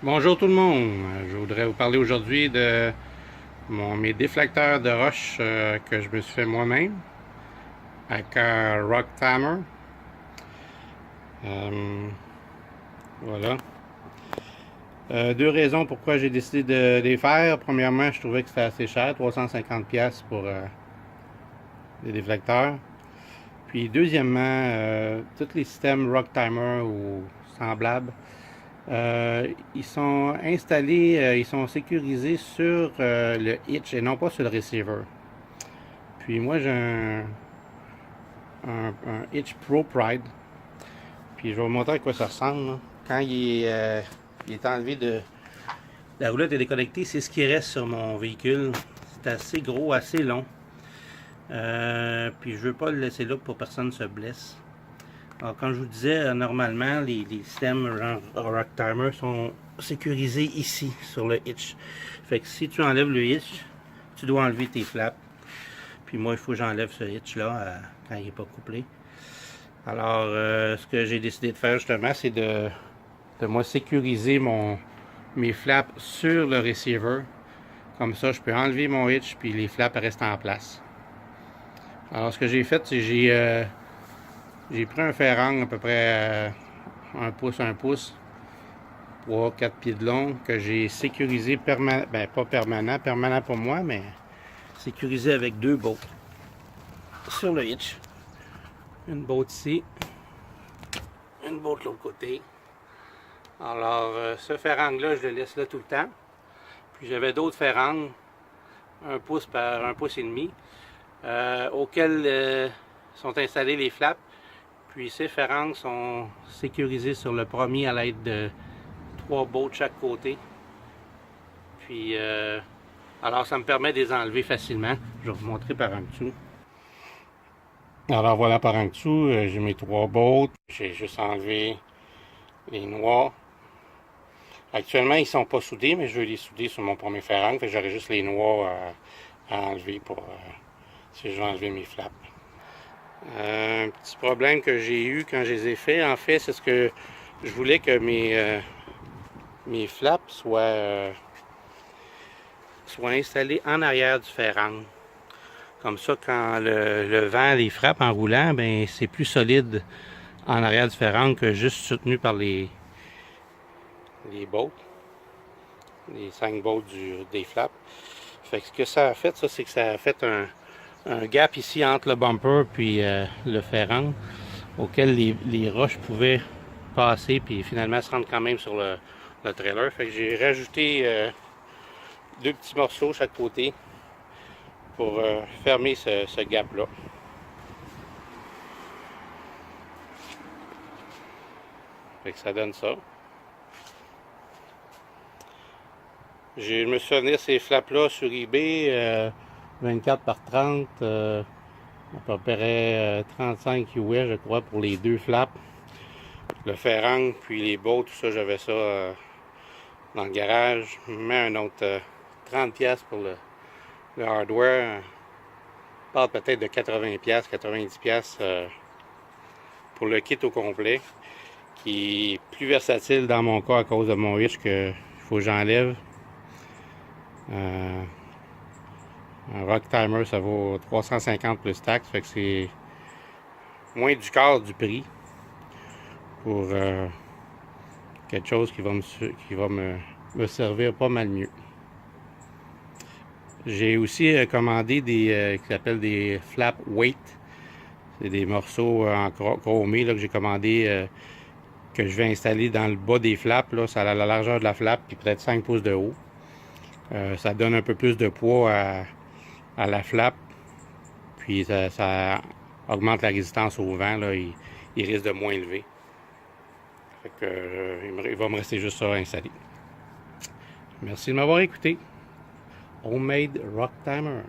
Bonjour tout le monde, je voudrais vous parler aujourd'hui de mes déflecteurs de roche que je me suis fait moi-même avec un Rock Timer. Voilà. Deux raisons pourquoi j'ai décidé de les faire. Premièrement, je trouvais que c'était assez cher, 350$ pour les déflecteurs. Puis deuxièmement, tous les systèmes Rock Timer ou semblables, ils sont installés, ils sont sécurisés sur le hitch et non pas sur le receiver. Puis moi j'ai un hitch Pro Pride. Puis je vais vous montrer à quoi ça ressemble, là. Quand il est enlevé de... La roulotte est déconnectée, c'est ce qui reste sur mon véhicule. C'est assez gros, assez long. Puis je veux pas le laisser là pour que personne se blesse. Alors, comme je vous disais, normalement, les systèmes Rock Timer sont sécurisés ici, sur le hitch. Fait que si tu enlèves le hitch, tu dois enlever tes flaps. Puis moi, il faut que j'enlève ce hitch-là quand il n'est pas couplé. Alors, ce que j'ai décidé de faire justement, c'est de moi sécuriser mes flaps sur le receiver. Comme ça, je peux enlever mon hitch, puis les flaps restent en place. Alors, ce que j'ai fait, c'est j'ai pris un ferrang à peu près 1 pouce, 3-4 pieds de long, que j'ai sécurisé permanent, ben pas permanent pour moi, mais sécurisé avec 2 bolts sur le hitch. Une bolt ici, une bolt de l'autre côté. Alors, ce ferrang-là, je le laisse là tout le temps. Puis j'avais d'autres ferrangs, 1 pouce par 1 pouce et demi, auxquels sont installés les flaps. Puis ces ferrangs sont sécurisés sur le premier à l'aide de 3 bolts de chaque côté. Puis, alors ça me permet de les enlever facilement. Je vais vous montrer par en dessous. Alors voilà par en dessous, j'ai mes 3 bolts. J'ai juste enlevé les noirs. Actuellement, ils ne sont pas soudés, mais je veux les souder sur mon premier ferrang. Fait que j'aurai juste les noirs à enlever pour si je veux enlever mes flaps. Un petit problème que j'ai eu quand je les ai faits, en fait, c'est ce que je voulais que mes flaps soient installés en arrière du ferrang. Comme ça, quand le vent les frappe en roulant, ben c'est plus solide en arrière du ferrang que juste soutenu par les bolts, les 5 bolts des flaps. Fait que ce que ça a fait, ça, c'est que ça a fait un gap ici entre le bumper puis le ferrang, auquel les roches pouvaient passer puis finalement se rendre quand même sur le trailer. Fait que j'ai rajouté 2 petits morceaux chaque côté pour fermer ce gap-là. Fait que ça donne ça. Je me suis fait ces flaps-là sur eBay, 24 par 30, à peu près 35 US, je crois, pour les 2 flaps. Le ferrang, puis les bolts, tout ça, j'avais ça dans le garage. Je mets un autre 30$ pour le hardware. Je parle peut-être de 80$, 90$ pour le kit au complet, qui est plus versatile dans mon cas à cause de mon hitch que il faut que j'enlève. Un Rock Timer, ça vaut 350 plus taxes, fait que c'est moins du quart du prix pour quelque chose qui va me servir pas mal mieux. J'ai aussi commandé des qui s'appellent des flap weight. C'est des morceaux en chromé là, que j'ai commandé, que je vais installer dans le bas des flaps. Là. Ça a la largeur de la flap, puis peut-être 5 pouces de haut. Ça donne un peu plus de poids à la flap, puis ça augmente la résistance au vent. Là, il risque de moins élever. Fait que, il va me rester juste ça à installer. Merci de m'avoir écouté. Homemade Rock Timer.